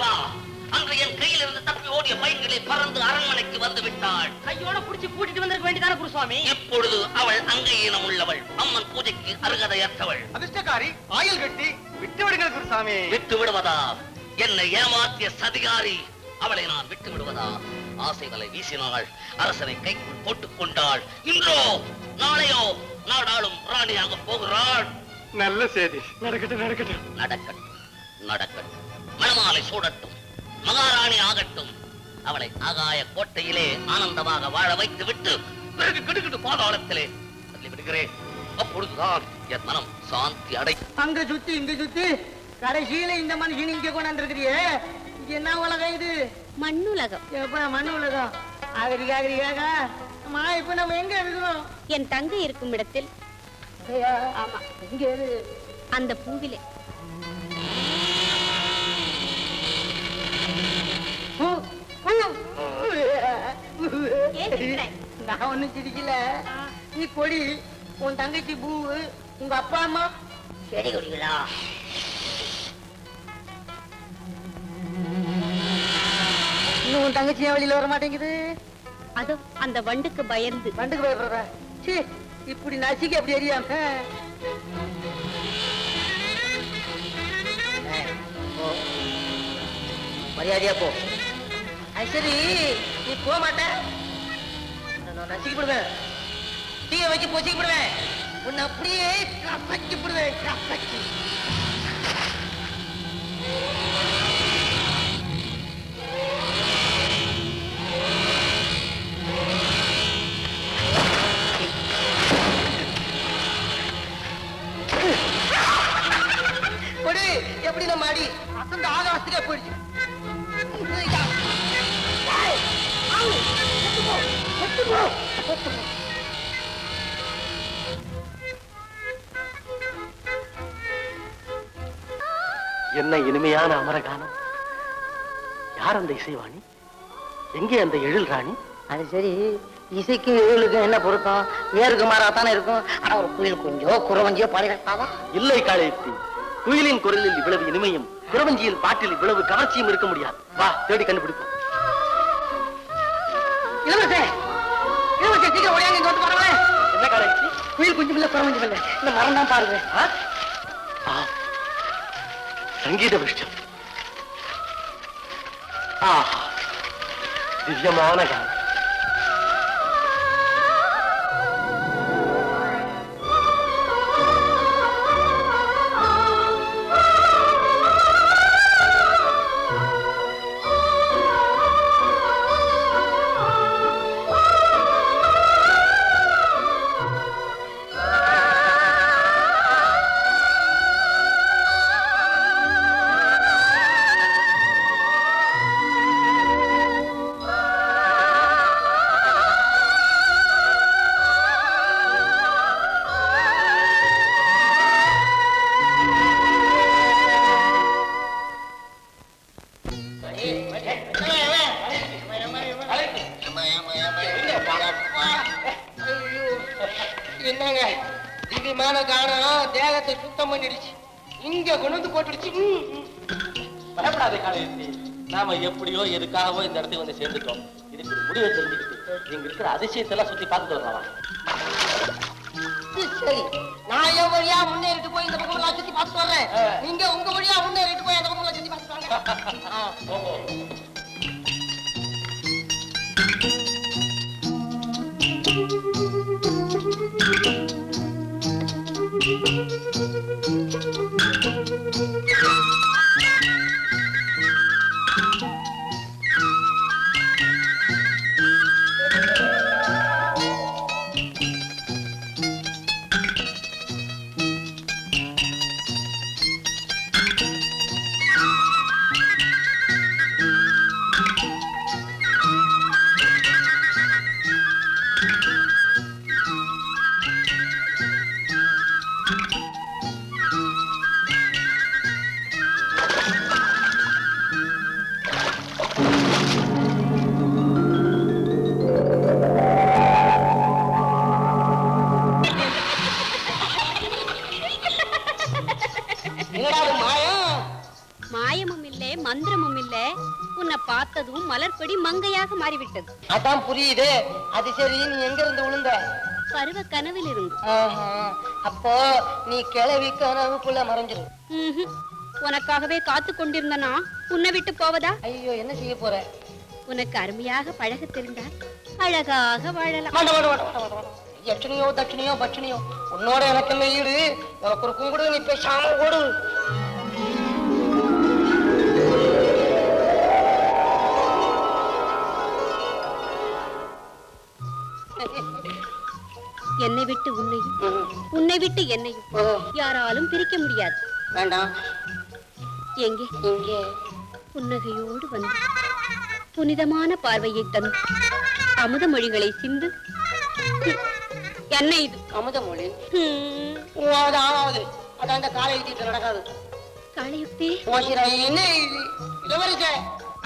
அல்லவா? அன்று என் கையில் இருந்து தப்பி ஓடிய பையன்களை பறந்து அரண்மனைக்கு வந்து விட்டாள். கையோட புடிச்சு கூட்டிட்டு வந்திருக்க வேண்டியதான குருசுவாமி? இப்பொழுது அவள் அங்கையினம் உள்ளவள், அம்மன் பூஜைக்கு அருகதையற்றவள். அதிர்ஷ்டக்காரி ஆயில் கட்டி விட்டு விடுங்கள் குருசாமி. விட்டு விடுவதா? என்னை ஏமாற்றிய சதிகாரி, அவளை நான் விட்டு விடுவதா? ஆசைகளை வீசினாள், அரசனை கைக்குள் போட்டுக் கொண்டாள். இன்றோ நாளையோ நாடாளும் ராணியாக போகிறாள். நல்ல செய்தி. நடக்கட்டும் நடக்கட்டும் நடக்கட்டும் நடக்கட்டும். மணமாலை சூடட்டும், மகாராணி ஆகட்டும். அவளை ஆகாய கோட்டையிலே ஆனந்தமாக வாழ வைத்து விட்டு பிறகு கிடுகிடு பாதாளத்திலே தள்ளி விடுகிறேன். அப்பொழுதுதான் என் மனம் சாந்தி அடை. அங்க சுத்தி இங்க சுத்தி கடைசியில இந்த மனுஷன் இங்க கொண்டாந்துருக்கிறியே, இது என்ன உலகம்? இது மண்ணுலகம். எப்ப மண்ணு உலகம்? ஆகிரிக்காக இப்ப நம்ம எங்க இருக்கிறோம்? என் தங்கை இருக்கும் இடத்தில். ஆமா, இங்க அந்த பூவிலே. நான் ஒண்ணும் சிரிக்கல. நீ கொடி, உன் தங்கச்சி பூவு, உங்க அப்பா அம்மா செடி கொடிகளா? இன்னும் உன் தங்கச்சி ஏன் வெளியில வர மாட்டேங்குது? அதோ அந்த வண்டுக்கு பயந்து. வண்டுக்கு பயப்படுற? சீ, இப்படி நசிக்க அப்படி எரியாம மரியாதையா போ. சரி, நீ போக மாட்ட, நான் நசிக்கப்படுவேன். தீய வச்சு பொசிக்கப்படுவேன். உன்னை அப்படியே கசக்கிப்படுவேன். கசக்கி எப்படி நம்ம அடி அசந்த ஆகாசத்துக்கே போயிடுச்சு. என்ன இனிமையான அமரகானம்! யார் அந்த இசைவாணி? எங்கே அந்த எழில் ராணி? அது சரி, இசைக்கு எழிலுக்கும் என்ன பொருத்தம்? நேருக்கு மாறாத்தானே இருக்கும். ஆனா ஒரு குயில் கொஞ்சோ குறவஞ்சியோ பாடுகிறதா? இல்லை காளையத்தி, குயிலின் குரலில் இவ்வளவு இனிமையும், குறவஞ்சியின் பாட்டில் இவ்வளவு கவர்ச்சியும் இருக்க முடியாது. வா, தேடி கண்டுபிடிப்போம். இளவரசே, இளவரசே, சீக்கிரம் ஓடியாங்க, இங்க வந்து பாருங்க. என்ன காளையத்தி? குயில் குஞ்சு இல்ல, குறவஞ்சி இல்ல, இந்த மரம் தான் பாருங்க. சங்கீத விருஷ்டம். ஆஹா, திவ்யமான காலம். என்னங்க திவ்யமான காரணம் தேகத்தை சுத்தம் பண்ணிடுச்சு, இங்க கொண்டு வந்து போட்டுடுச்சு. பயப்படாதே காளையத்தி, நாம எப்படியோ எதுக்காகவோ இந்த இடத்துக்கு வந்து சேர்ந்துட்டோம். இதுக்கு முடிவை தெரிஞ்சுக்கிட்டு இங்க இருக்கிற அதிசயத்தெல்லாம் சுத்தி பார்த்துட்டு வரலாம். சரி, நான் என் வழியா முன்னேறிட்டு போய் இந்த பக்கம் சுத்தி பார்த்துட்டு வர்றேன். நீங்க உங்க வழியா முன்னேறிட்டு போய் அந்த பக்கம் சுத்தி பார்த்துட்டு வாங்க. ஞாபகமும் இல்ல. உன்னை பார்த்ததும் மலர்கொடி மங்கையாக மாறிவிட்டது. அதான் புரியுது. அது சரி, நீ எங்க இருந்து விழுந்த? பருவ கனவில் இருந்து. அப்போ நீ கிளவி கனவுக்குள்ள மறைஞ்சிரு. உனக்காகவே காத்து கொண்டிருந்தனா உன்னை விட்டு போவதா? ஐயோ, என்ன செய்ய போற? உனக்கு அருமையாக பழக தெரிந்தால் அழகாக வாழலாம். யட்சணியோ தட்சணியோ பட்சணியோ உன்னோட எனக்கு என்ன ஈடு? உனக்கு ஒரு கும்பிடு, நீ பேசாம ஓடு. என்னை விட்டு உன்னையும் உன்னை விட்டு என்னையும் யாராலும் பிரிக்க முடியாது. வேண்டாம். எங்கே இங்கே புன்னகையோடு வந்து புனிதமான பார்வையை தந்து அமுத மொழிகளை சிந்து. என்ன இது? அமுத மொழி ஆமாவது. அதான் அந்த காலை எழுதிட்டு நடக்காது. காளையுக்தி, என்ன இளவரச?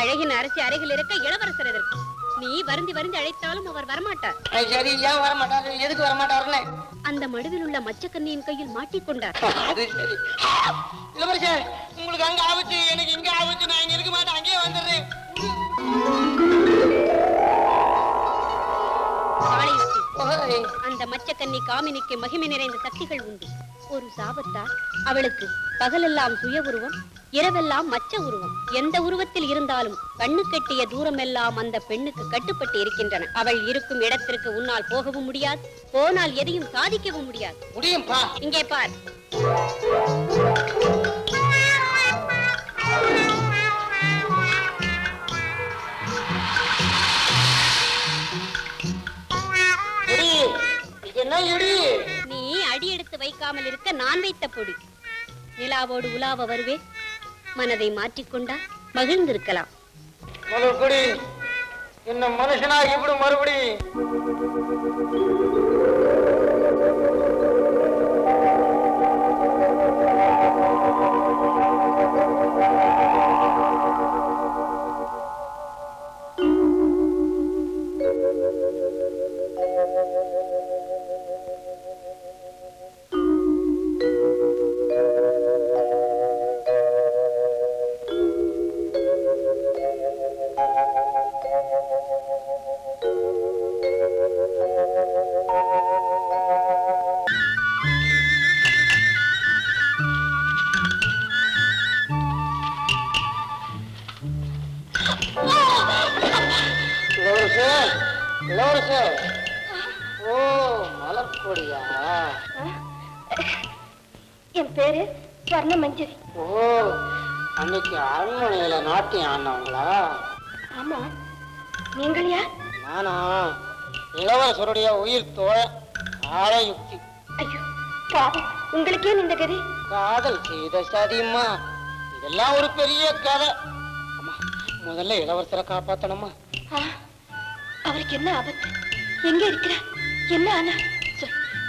அழகின் அரசி அருகில் இருக்க இளவரசர் எதற்கு? நீ வருந்தி வருந்தி அழைத்தாலும் அவர் வரமாட்டார். சரி, ஏன் வரமாட்டாரு? எதுக்கு வரமாட்டாருன்னு? அந்த மடுவில் உள்ள மச்சக்கண்ணியின் கையில் மாட்டிக்கொண்டார். அது சரி. இளவரச, உங்களுக்கு அங்க ஆபத்து, எனக்கு இங்க ஆபத்து. நான் இங்க இருக்க மாட்டேன், அங்கேயே வந்துடுறேன். காளையுக்தி, அந்த மச்சக்கண்ணி காமினிக்கு மகிமை நிறைந்த சக்திகள் உண்டு. ஒரு சாபத்தால் அவளுக்கு பகலெல்லாம் சுய உருவம், இரவெல்லாம் மச்ச உருவம். எந்த உருவத்தில் இருந்தாலும் கண்ணு கட்டிய தூரமெல்லாம் அந்த பெண்ணுக்கு கட்டுப்பட்டு இருக்கின்றன. அவள் இருக்கும் இடத்திற்கு உன்னால் போகவும் முடியாது, போனால் எதையும் சாதிக்கவும் முடியாது. முடியும் பா. இங்கே பார். நீ அடி எடுத்து வைக்காமல் இருக்க நான் வைத்த பொடி. நிலாவோடு உலாவ வருவேன். மனதை மாற்றிக்கொண்டா மகிழ்ந்திருக்கலாம். மலர்கொடி, என்ன மனுஷனா இப்படி மறுபடி? ஓ, மலர்கொடியா? என் பேரு ஸ்வர்ண மஞ்சரி. ஓ, அன்னைக்கு அரண்மனையில நாட்டியம் ஆனவங்களா? ஆமா, நீங்கள் யார்? நானா இளவரசருடைய உயிர் தோழ காளையுக்தி. ஐயோ பாவம், உங்களுக்கே இந்த கதி. காதல் செய்த சதிமா, இதெல்லாம் ஒரு பெரிய கதை. அம்மா, முதல்ல இளவரசரை காப்பாத்தணுமா? அவருக்கு என்ன ஆபத்து? எங்க இருக்கிறார்? என்ன ஆனா?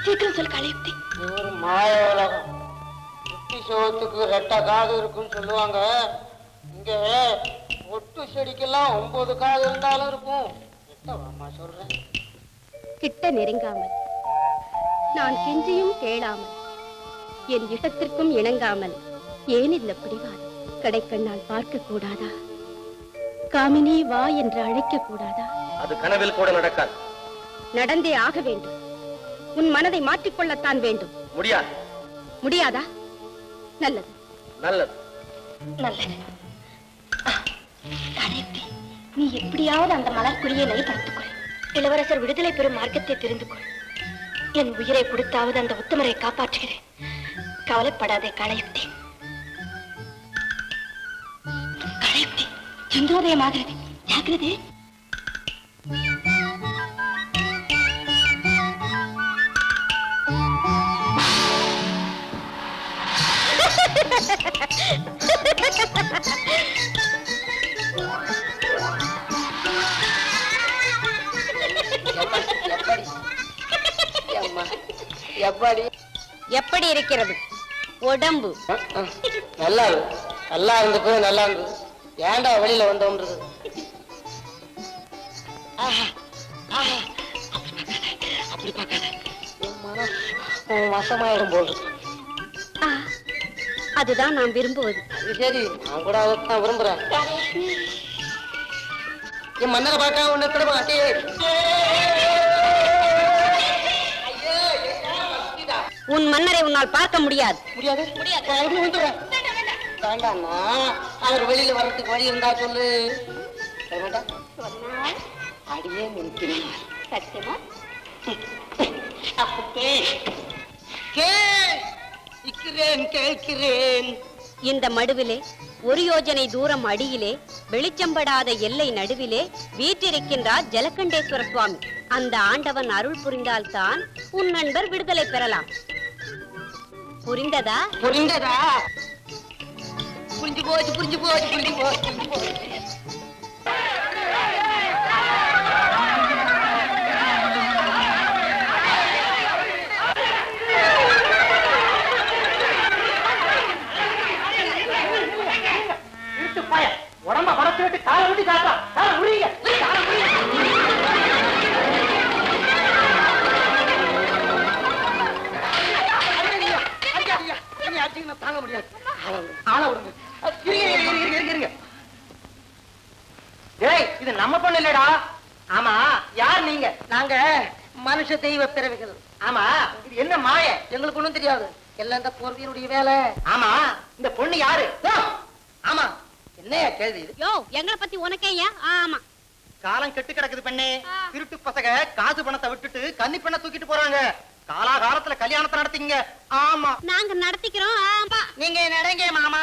சீக்கிரம் சொல் காளையுக்தி. ஒரு மாய உலகம். குட்டி சோத்துக்கு ரெட்டை காது இருக்குன்னு சொல்லுவாங்க. இங்க ஒட்டு செடிக்கெல்லாம் 9 காது இருந்தாலும் இருக்கும். எட்டவாமா சொல்றேன். கிட்ட நெருங்காமல், நான் கெஞ்சியும் கேளாமல், என் இஷ்டத்திற்கும் இணங்காமல் ஏன் இந்த பிடிவாதம்? கடைக்கண்ணால் பார்க்க கூடாதா? காமினி வா என்று அழைக்க கூடாதா? அது கனவில் கூட நடக்காது. நடந்தே ஆக வேண்டும். உன் மனதை மாற்றிக்கொள்ளத்தான் வேண்டும். முடியாது. முடியாதா? நல்லது நல்லது நல்லது. நீ எப்படியாவது அந்த மலர்குடியை நெறிப்படுத்திக்கொள். இளவரசர் விடுதலை பெறும் மார்க்கத்தை தெரிந்து கொள். என் உயிரை கொடுத்தாவது அந்த உத்தமரை காப்பாற்றுகிறேன். கவலைப்படாதே காளையுக்தி. காளையுக்தி, சந்திரோதயமாகிறது. ஜாக்கிரதை. எப்படி இருக்கிறது உடம்பு? நல்லா நல்லா இருந்துக்கு, நல்லா இருந்தது. ஏன்டா வெளியில வந்தோம்ன்றது. அப்படி பார்க்காத, என் மனம் வசமாயிடும் போல். அதுதான் நாம் விரும்புவது. அது சரி, நான் கூட அதைத்தான் விரும்புறேன். என் மன்னரை பார்க்க ஒண்ணு கூட மாட்டேன். உன் மன்னரை உன்னால் பார்க்க முடியாது. முடியாது முடியாது. வேண்டாம்னா அவர் வெளியில வர்றதுக்கு வழி இருந்தா சொல்லு. அடியே நிற்கிறேன். கேட்கிறேன். இந்த மடுவிலே ஒரு யோஜனை தூரம் அடியிலே வெளிச்சம்படாத எல்லை நடுவிலே வீற்றிருக்கின்றார் ஜலகண்டேஸ்வர சுவாமி. அந்த ஆண்டவன் அருள் புரிந்தால் தான் உன் நண்பர் விடுதலை பெறலாம். புரிந்ததா? புரிஞ்சு போச்சு. உடம்ப படத்தை விட்டு காலை விட்டு காட்டா காலை முடியுங்க. தாங்க முடியாது. ஆள விடுங்க. இருங்க. டேய், இது நம்ம பொண்ணு இல்லடா. ஆமா, யார் நீங்க? நாங்க மனுஷ தெய்வ பிறவிகள். ஆமா, இது என்ன மாய? எங்களுக்கு ஒண்ணும் தெரியாது. எல்லாம் இந்த போர்வியனுடைய வேலை. ஆமா, இந்த பொண்ணு யாரு? ஆமா, என்னையா கேள்வி இது? யோ, எங்களை பத்தி உனக்கே ஏன்? ஆமா, காலம் கெட்டு கிடக்குது பெண்ணே. திருட்டு பசங்க காசு பணத்தை விட்டுட்டு கன்னி பெண்ணை தூக்கிட்டு போறாங்க. காலாகாலத்துல கல்யாணத்தை நடத்திங்க. ஆமா, நாங்க நடத்திக்கிறோம். ஆமா, நீங்க நடங்க மாமா.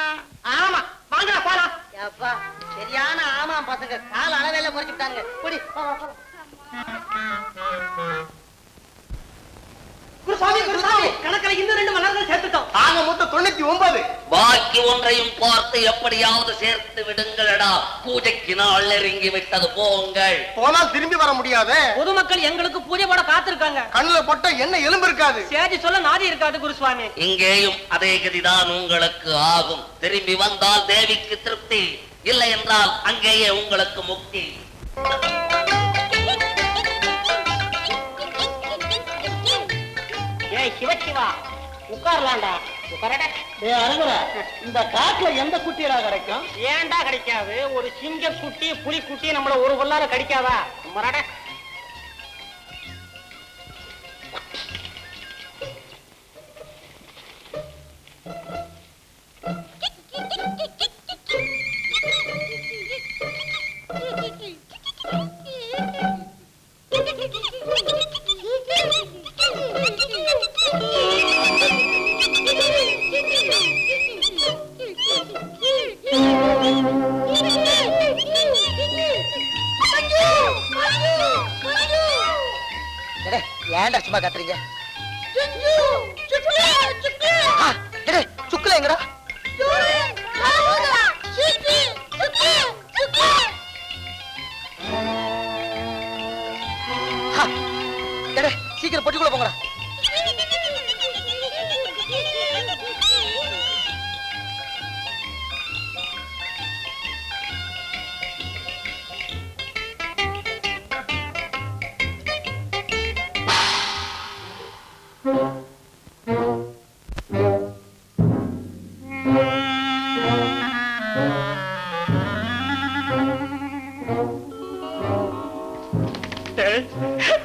ஆமா, வாங்க போலாம். அப்பா, சரியான ஆமா பசங்க கால அளவேல முறைச்சுட்டாங்க. குடி. குருசாமி, கணக்கில் இன்னும் 2 மலர்கள் சேர்த்துட்டோம். ஆக மொத்தம் 99. பாக்கி ஒன்றையும் பார்த்து எப்படியாவது சேர்த்து விடுங்களடா. பூஜைக்கு நாள் நெருங்கி விட்டது. போங்கள். போனால் திரும்பி வர முடியாது. பொதுமக்கள் எங்களுக்கு பூஜை போட காத்திருக்காங்க. கண்ணுல போட்ட என்ன எலும்பு இருக்காது. சேதி சொல்ல நாதி இருக்காது குருசுவாமி. இங்கேயும் அதே கதிதான் உங்களுக்கு ஆகும். திரும்பி வந்தால் தேவிக்கு திருப்தி, இல்லை என்றால் அங்கேயே உங்களுக்கு முக்தி. சிவசிவா, உட்காரலாம்டா. இந்த காட்டுல எந்த குட்டியடா கிடைக்கும்? ஏன்டா கிடைக்காது? ஒரு சிங்க குட்டி புலி குட்டி நம்மள ஒரு கொள்ளார கடிக்காதா? மரட ஏன்டா சும்மா கத்துறீங்க? சுக்குல எங்கடா? சீக்கிரம் பொட்டிக்குள்ள போங்கடா.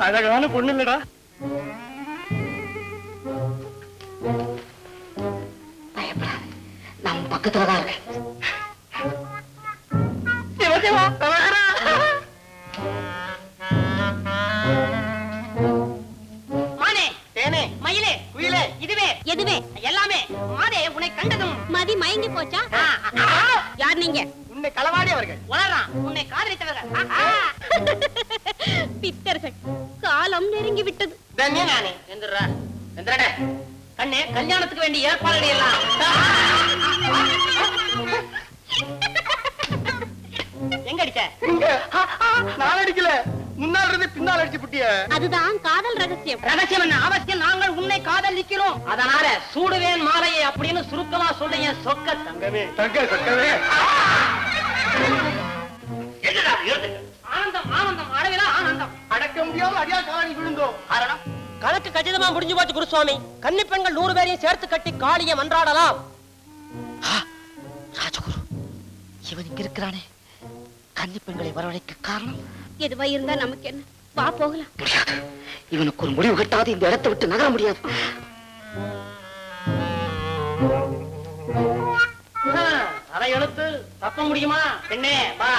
அழகான பொண்ணு இல்லடா. பயப்படாது, நம்ம பக்கத்துலதான் இருக்கு. மானே, தேனே, மயிலே, குயிலே, இதுவே எதுவே எல்லாமே மானே உன்னை கண்டதும் மதி மயங்கி போச்சா? யார் நீங்க? உன்னை களவாடி அவர்கள் வளரான் உன்னை காதலித்தவர்கள். பித்தர்கள். காலம் நெருங்கி விட்டது. நானே எந்திரா எந்திரடே கண்ணே, கல்யாணத்துக்கு வேண்டிய ஏற்பாடுகளை எல்லாம் எங்க அடிச்ச? நான் அடிக்கல, முன்னால் இருந்து பின்னால் அடிச்சு புட்டிய. அதுதான் காதல் ரகசியம். ரகசியம் என்ன அவசியம்? நாங்கள் உன்னை காதலிக்கிறோம். அதனால சூடுவேன் மாலையை அப்படின்னு சுருக்கமா சொல்றீங்க. சொக்க தங்கமே, சொக்கவே. என்னடா எழுதுங்க. ஆனந்தம் ஆனந்தம் அளவிலா ஆனந்தம். அடக்க முடியாம அடியா காணி விழுந்தோம். காரணம் கணக்கு கச்சிதமா முடிஞ்சு போச்சு குருசுவாமி. கன்னி பெண்கள் 100 பேரையும் சேர்த்து கட்டி காளியை மன்றாடலாம். ராஜகுரு, இவன் இங்க இருக்கிறானே, கன்னி பெண்களை வரவழைக்க காரணம் எதுவா இருந்தா நமக்கு என்ன? வா போகலாம். முடியாது. இவனுக்கு ஒரு முடிவு கட்டாது இந்த இடத்தை விட்டு நகர முடியாது. அதை எழுத்து தப்ப முடியுமா? பெண்ணே வா.